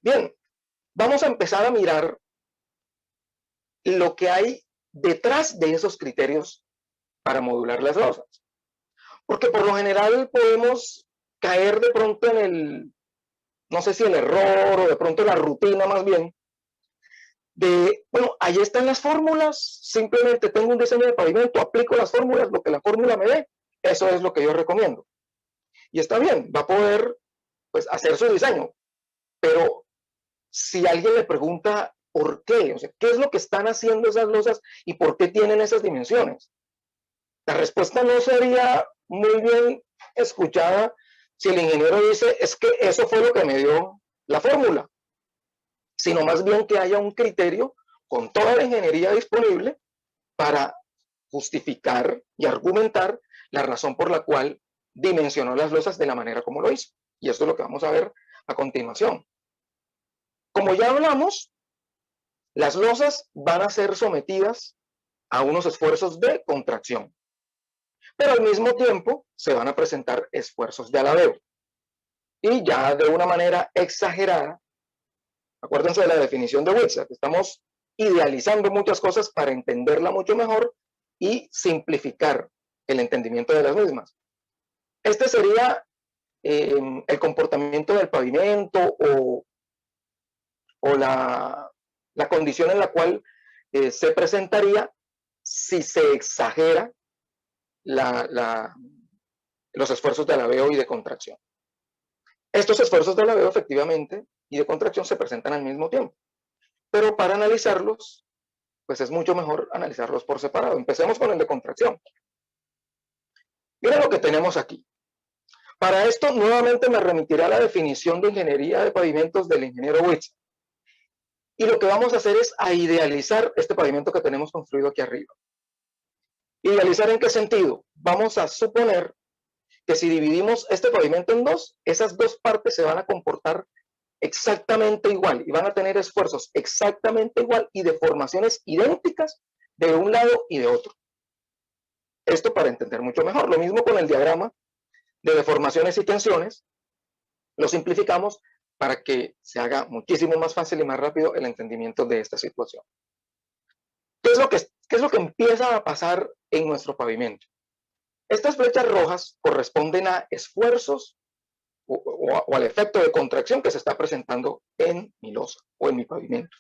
Bien, vamos a empezar a mirar lo que hay detrás de esos criterios para modular las losas. Porque por lo general podemos caer de pronto en el, no sé si el error o de pronto la rutina más bien, de, bueno, ahí están las fórmulas, simplemente tengo un diseño de pavimento, aplico las fórmulas, lo que la fórmula me dé, eso es lo que yo recomiendo. Y está bien, va a poder pues hacer su diseño, pero si alguien le pregunta por qué, o sea, qué es lo que están haciendo esas losas y por qué tienen esas dimensiones, la respuesta no sería muy bien escuchada si el ingeniero dice, es que eso fue lo que me dio la fórmula, sino más bien que haya un criterio con toda la ingeniería disponible para justificar y argumentar la razón por la cual dimensionó las losas de la manera como lo hizo. Y esto es lo que vamos a ver a continuación. Como ya hablamos, las losas van a ser sometidas a unos esfuerzos de contracción, pero al mismo tiempo se van a presentar esfuerzos de alabeo. Y ya de una manera exagerada, acuérdense de la definición de Whitzer, estamos idealizando muchas cosas para entenderla mucho mejor y simplificar el entendimiento de las mismas. Este sería el comportamiento del pavimento o la condición en la cual se presentaría si se exagera los esfuerzos de alabeo y de contracción. Estos esfuerzos de alabeo efectivamente y de contracción se presentan al mismo tiempo, pero para analizarlos, pues es mucho mejor analizarlos por separado. Empecemos con el de contracción. Miren lo que tenemos aquí. Para esto, nuevamente me remitiré a la definición de ingeniería de pavimentos del ingeniero Whitzer. Y lo que vamos a hacer es a idealizar este pavimento que tenemos construido aquí arriba. ¿Idealizar en qué sentido? Vamos a suponer que si dividimos este pavimento en dos, esas dos partes se van a comportar exactamente igual y van a tener esfuerzos exactamente igual y deformaciones idénticas de un lado y de otro. Esto para entender mucho mejor. Lo mismo con el diagrama de deformaciones y tensiones. Lo simplificamos para que se haga muchísimo más fácil y más rápido el entendimiento de esta situación. ¿Qué es lo que empieza a pasar en nuestro pavimento? Estas flechas rojas corresponden a esfuerzos o al efecto de contracción que se está presentando en mi losa o en mi pavimento.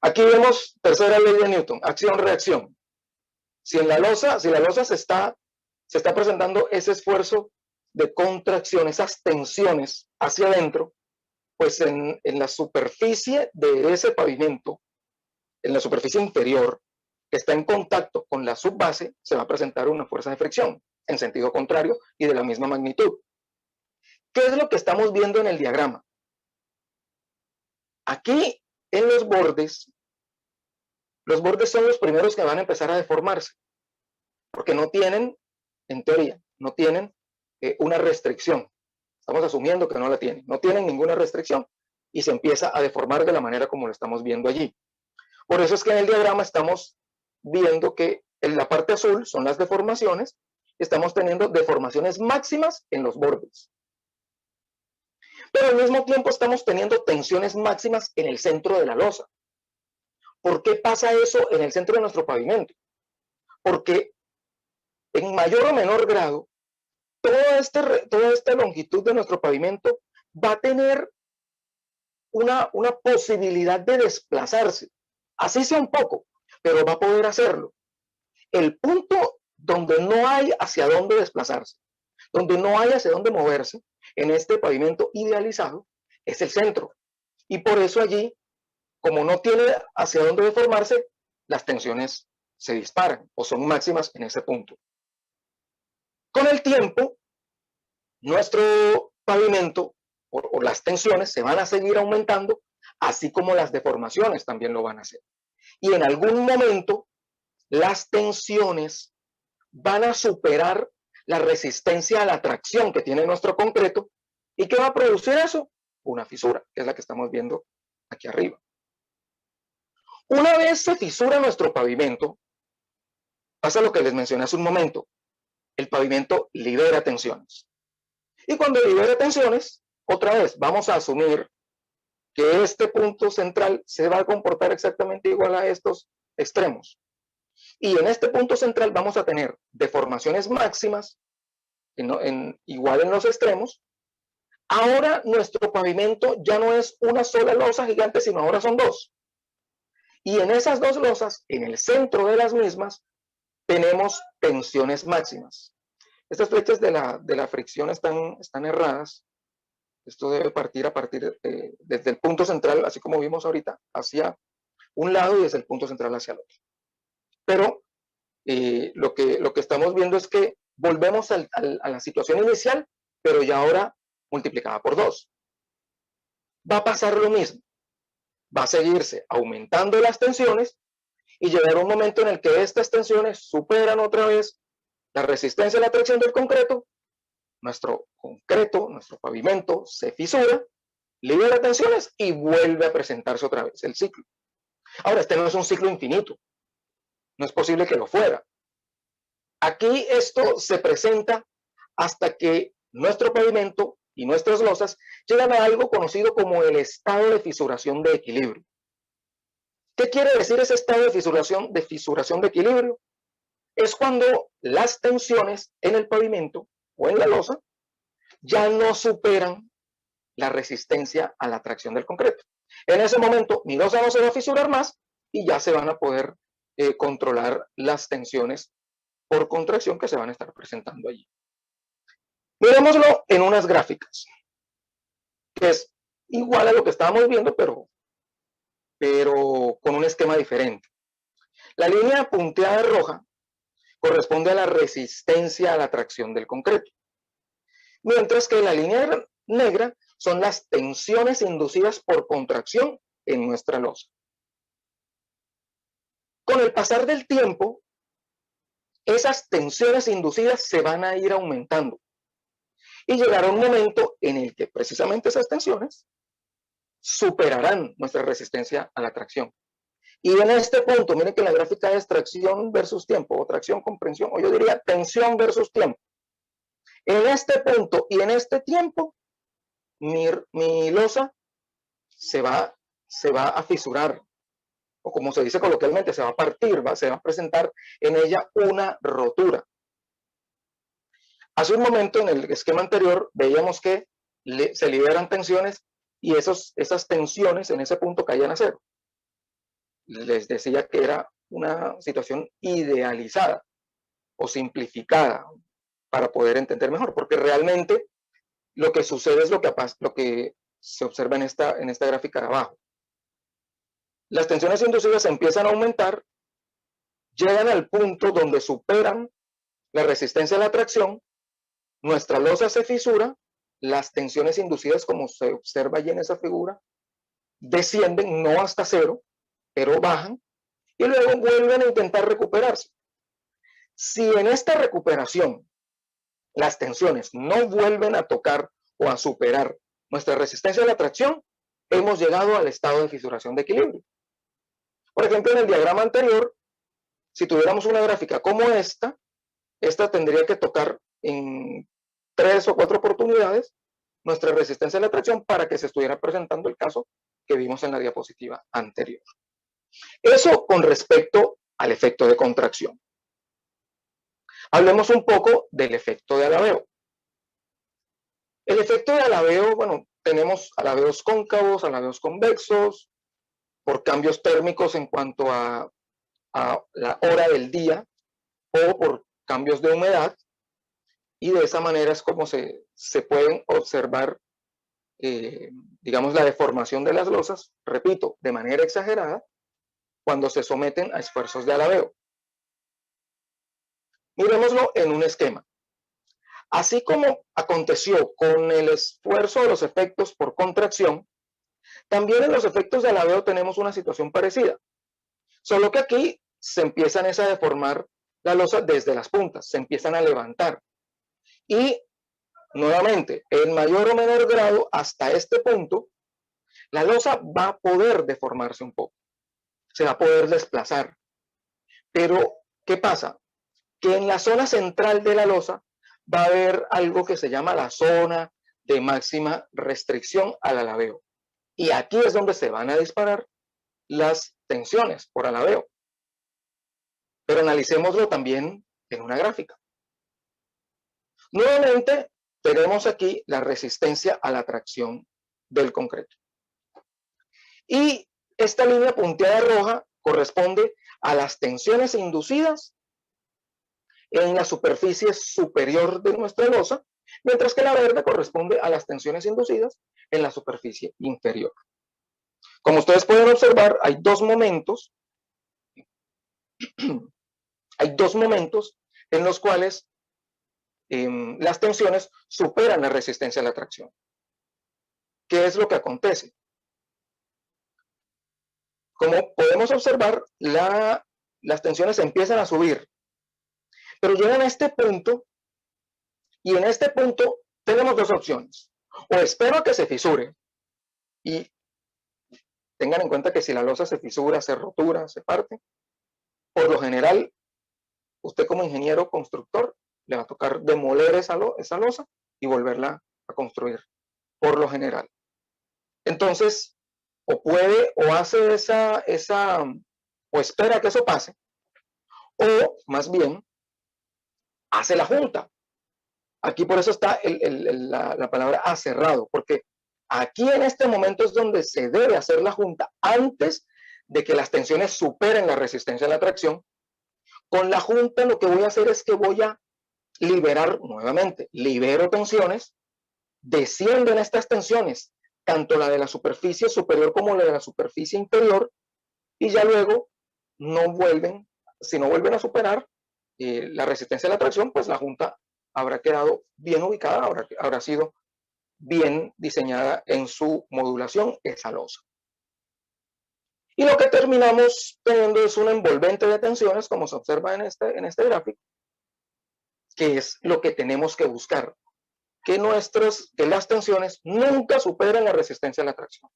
Aquí vemos tercera ley de Newton, acción-reacción. Si la losa se está presentando ese esfuerzo de contracción, esas tensiones hacia adentro, pues en la superficie de ese pavimento, en la superficie inferior, que está en contacto con la subbase, se va a presentar una fuerza de fricción en sentido contrario y de la misma magnitud. ¿Qué es lo que estamos viendo en el diagrama? Aquí en los bordes son los primeros que van a empezar a deformarse, porque no tienen, en teoría, no tienen una restricción. Estamos asumiendo que no la tienen. No tienen ninguna restricción y se empieza a deformar de la manera como lo estamos viendo allí. Por eso es que en el diagrama estamos viendo que en la parte azul son las deformaciones, estamos teniendo deformaciones máximas en los bordes. Pero al mismo tiempo estamos teniendo tensiones máximas en el centro de la losa. ¿Por qué pasa eso en el centro de nuestro pavimento? Porque en mayor o menor grado, toda esta longitud de nuestro pavimento va a tener una posibilidad de desplazarse. Así sea un poco, pero va a poder hacerlo. El punto donde no hay hacia dónde desplazarse, donde no hay hacia dónde moverse en este pavimento idealizado, es el centro. Y por eso allí, como no tiene hacia dónde deformarse, las tensiones se disparan o son máximas en ese punto. Con el tiempo, nuestro pavimento o las tensiones se van a seguir aumentando, así como las deformaciones también lo van a hacer. Y en algún momento, las tensiones van a superar la resistencia a la tracción que tiene nuestro concreto. ¿Y qué va a producir eso? Una fisura, que es la que estamos viendo aquí arriba. Una vez se fisura nuestro pavimento, pasa lo que les mencioné hace un momento. El pavimento libera tensiones. Y cuando libera tensiones, otra vez, vamos a asumir que este punto central se va a comportar exactamente igual a estos extremos. Y en este punto central vamos a tener deformaciones máximas, igual en los extremos. Ahora nuestro pavimento ya no es una sola losa gigante, sino ahora son dos. Y en esas dos losas, en el centro de las mismas, tenemos tensiones máximas. Estas flechas de la fricción están erradas. Esto debe partir desde el punto central, así como vimos ahorita, hacia un lado y desde el punto central hacia el otro. Pero lo que estamos viendo es que volvemos a la situación inicial, pero ya ahora multiplicada por 2. Va a pasar lo mismo. Va a seguirse aumentando las tensiones y llegará un momento en el que estas tensiones superan otra vez la resistencia a la tracción del concreto. Nuestro concreto, nuestro pavimento se fisura, libera tensiones y vuelve a presentarse otra vez el ciclo. Ahora, este no es un ciclo infinito. No es posible que lo fuera. Aquí esto se presenta hasta que nuestro pavimento y nuestras losas llegan a algo conocido como el estado de fisuración de equilibrio. ¿Qué quiere decir ese estado de fisuración de equilibrio? Es cuando las tensiones en el pavimento o en la losa ya no superan la resistencia a la tracción del concreto. En ese momento mi losa no se va a fisurar más y ya se van a poder controlar las tensiones por contracción que se van a estar presentando allí. Miremoslo en unas gráficas, que es igual a lo que estábamos viendo, pero con un esquema diferente. La línea punteada roja corresponde a la resistencia a la tracción del concreto, mientras que la línea negra son las tensiones inducidas por contracción en nuestra losa. Con el pasar del tiempo, esas tensiones inducidas se van a ir aumentando y llegará un momento en el que precisamente esas tensiones superarán nuestra resistencia a la tracción. Y en este punto, miren que la gráfica es tracción versus tiempo, o tracción, comprensión, o yo diría tensión versus tiempo. En este punto y en este tiempo, mi losa se va a fisurar, o como se dice coloquialmente, se va a partir, se va a presentar en ella una rotura. Hace un momento, en el esquema anterior, veíamos que se liberan tensiones y esas tensiones en ese punto caían a cero. Les decía que era una situación idealizada o simplificada para poder entender mejor, porque realmente lo que sucede es lo que se observa en esta gráfica de abajo. Las tensiones inducidas empiezan a aumentar, llegan al punto donde superan la resistencia a la tracción, nuestra losa se fisura, las tensiones inducidas, como se observa allí en esa figura, descienden, no hasta cero, pero bajan, y luego vuelven a intentar recuperarse. Si en esta recuperación las tensiones no vuelven a tocar o a superar nuestra resistencia a la tracción, hemos llegado al estado de fisuración de equilibrio. Por ejemplo, en el diagrama anterior, si tuviéramos una gráfica como esta tendría que tocar en 3 o 4 oportunidades nuestra resistencia a la tracción para que se estuviera presentando el caso que vimos en la diapositiva anterior. Eso con respecto al efecto de contracción. Hablemos un poco del efecto de alabeo. El efecto de alabeo, bueno, tenemos alabeos cóncavos, alabeos convexos, por cambios térmicos en cuanto a la hora del día o por cambios de humedad, y de esa manera es como se pueden observar, digamos, la deformación de las losas, repito, de manera exagerada, cuando se someten a esfuerzos de alabeo. Miremoslo en un esquema. Así como aconteció con el esfuerzo de los efectos por contracción, también en los efectos de alabeo tenemos una situación parecida, solo que aquí se empiezan a deformar la losa desde las puntas, se empiezan a levantar. Y nuevamente, en mayor o menor grado, hasta este punto, la losa va a poder deformarse un poco, se va a poder desplazar. Pero, ¿qué pasa? Que en la zona central de la losa va a haber algo que se llama la zona de máxima restricción al alabeo. Y aquí es donde se van a disparar las tensiones por alabeo. Pero analicémoslo también en una gráfica. Nuevamente, tenemos aquí la resistencia a la tracción del concreto. Y esta línea punteada roja corresponde a las tensiones inducidas en la superficie superior de nuestra losa, mientras que la verde corresponde a las tensiones inducidas en la superficie inferior. Como ustedes pueden observar, hay dos momentos en los cuales las tensiones superan la resistencia a la tracción. ¿Qué es lo que acontece? Como podemos observar, las tensiones empiezan a subir, pero llegan a este punto, y en este punto tenemos dos opciones. O espero a que se fisure, y tengan en cuenta que si la losa se fisura, se rotura, se parte, por lo general, usted como ingeniero constructor le va a tocar demoler esa losa y volverla a construir, por lo general. Entonces, o puede, o hace o espera que eso pase, o más bien, hace la junta. Aquí por eso está la palabra aserrado, porque aquí en este momento es donde se debe hacer la junta antes de que las tensiones superen la resistencia a la tracción. Con la junta lo que voy a hacer es que voy a liberar nuevamente, libero tensiones, descienden estas tensiones, tanto la de la superficie superior como la de la superficie inferior, y ya luego no vuelven, si no vuelven a superar la resistencia a la tracción, pues la junta habrá quedado bien ubicada, habrá sido bien diseñada en su modulación esa losa. Y lo que terminamos teniendo es un envolvente de tensiones, como se observa en este gráfico, que es lo que tenemos que buscar, que las tensiones nunca superen la resistencia a la tracción.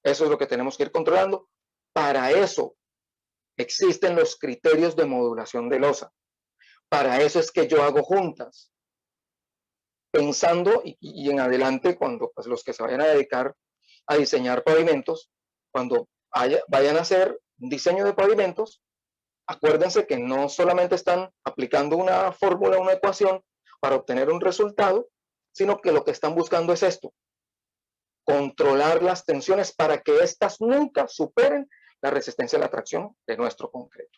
Eso es lo que tenemos que ir controlando. Para eso existen los criterios de modulación de losa. Para eso es que yo hago juntas, pensando y en adelante, cuando pues, los que se vayan a dedicar a diseñar pavimentos, cuando vayan a hacer un diseño de pavimentos, acuérdense que no solamente están aplicando una fórmula, una ecuación para obtener un resultado, sino que lo que están buscando es esto: controlar las tensiones para que éstas nunca superen la resistencia a la tracción de nuestro concreto.